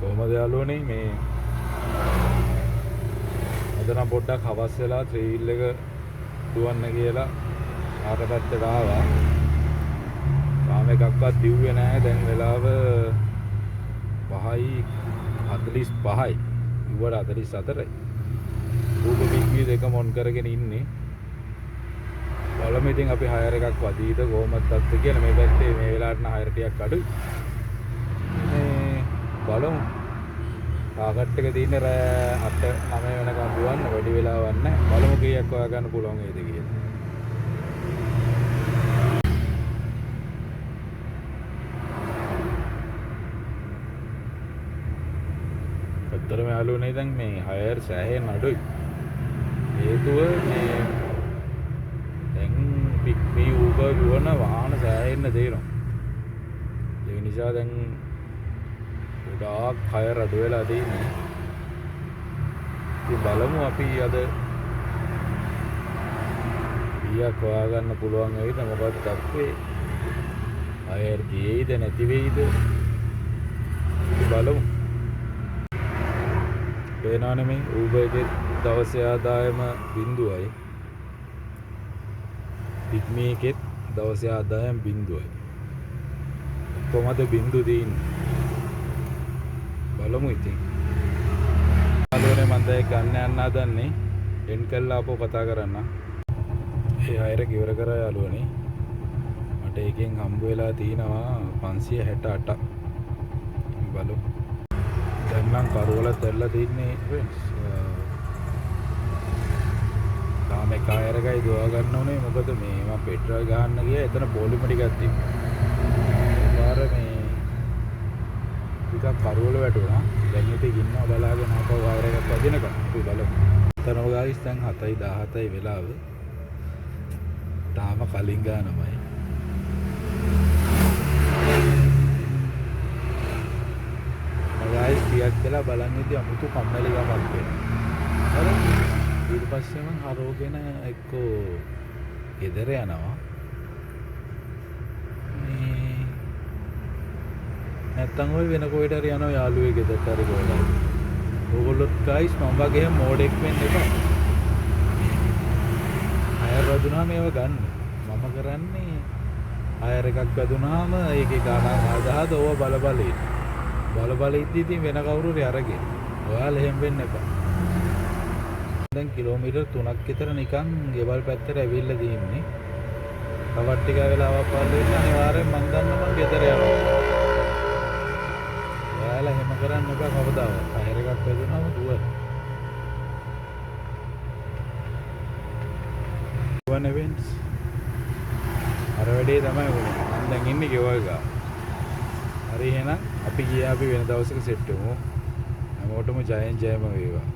කොහමද යාළුවනේ මේ අද නම් පොඩ්ඩක් හවස් වෙලා ත්‍රිවිල් එක දුවන්න කියලා ආට පැත්තට ආවා. තාම එකක්වත් දිව්වේ නැහැ. දැන් වෙලාව 5:45යි. ඉවර 44යි. Google Pixel දෙකම ඔන් කරගෙන ඉන්නේ. බලමු ඉතින් අපි හයර් එකක් වදීද කොහොමද තත්ත්වය කියලා. මේ පැත්තේ මේ වෙලාවට නම් හයර් ටිකක් අඩුයි. මේ බලමු. ටාගට් එක තියෙන්නේ රෑ 8-9 වෙනකම් දුවන්න. වැඩි වෙලාවක් නැහැ. බලමු කීයක් හොයා ගන්න පුළුවන් වේද කියලා. ඇත්තටම යාළුවනේ දැන් මේ හයර් සෑහෙන අඩුයි. හේතුව මේ දැන් මේ Uber දුවන වාහන සෑහෙන්න දෙනවා. ඒ නිසා දැන් ගොඩාක් හයර් අඩු වෙලා තියෙන්නේ. ඉතින් බලමු අපි අද ඊයක් හොයාගන්න පුළුවන් වෙයිද මොකද තත්ත්වේ. හයර් ගියේද නැති වෙයිද බලමු. පේනවනේ මේ Uber එකේ දවසේ ආදායම 0යි. Pixel එකේ දවසේ ආදායම 0යි. කොහමද 0 දෙන්නේ? බලමු ඉතින්. යාළුවනේ මම දැන් ගන්න යන්න හදන්නේ. එන් කළා අපෝ කතා කරන්න. ඒ හයර ඉවර කරා යාළුවනේ. මට එකෙන් හම්බ වෙලා තිනවා 568ක්. බලමු. දැන් නම් කරවල තැල්ලා තින්නේ ෆ්‍රෙන්ඩ්ස්. තාම එක හයර එකයි දුවා ගන්න ඕනේ. මොකද මේ මම පෙට්‍රල් ගහන්න ගියා. එතන පොලිම ටිකක් තිබ්බා. පාර මේ ටිකක් කරවල වැටුණා. දැන් ඉතින් ඉන්නවා බලාගෙන ආපහු වයර් එකක් වදිනකම් අපි බලමු. එතනම ගායිස් දැන් 7:17යි වෙලාව. තාම කලින් ගානමයි. ගායිස් ටිකක් කියලා බලන් ඉතින් අමුතු කම්මැලි ගමක් වෙනවා. හරි. ඊට පස්සේ මම හරෝගෙන එක්කෝ ගෙදර යනවා. නැත්තම් ඔය වෙන කොහෙට හරි යනවා යාළුවේ ගෙදරට හරි කොහෙද. ඕගොල්ලොත් ගයිස් මම වගේ මෝඩෙක් වෙන්න එපා. හයර් වදුනාම ඒව ගන්න. මම කරන්නේ හයර් එකක් වදුනාම ඒකේ ගාණක් ආදාහද ඕව බල ඉද්දී වෙන කවුරු හරි අරගෙන. ඔයාලා එහෙම වෙන්න එපා. දැන් කිලෝමීටර් 3ක් විතර නිකන් ගෙවල් පැත්තට ඇවිල්ලා තියෙන්නේ. තවත් ටික වෙලාවක් පාස් වෙන්න අනිවාර්යෙන් මං දන්නවා මං ගෙදර යනවා. ඔයාලා එහෙම කරන්න එපා කවදාවත්. හයර් එකක් වැදුනම දුවන. දුවන ඉවෙන්ට්ස්. අර වැඩේ තමයි වුනේ. මම දැන් ඉන්නේ ගෙවල් ගා. හරි එහෙනම් අපි ගියා අපි වෙන දවසක සෙට් වෙමු. හැමෝටම ජයෙන් ජයම වේවා.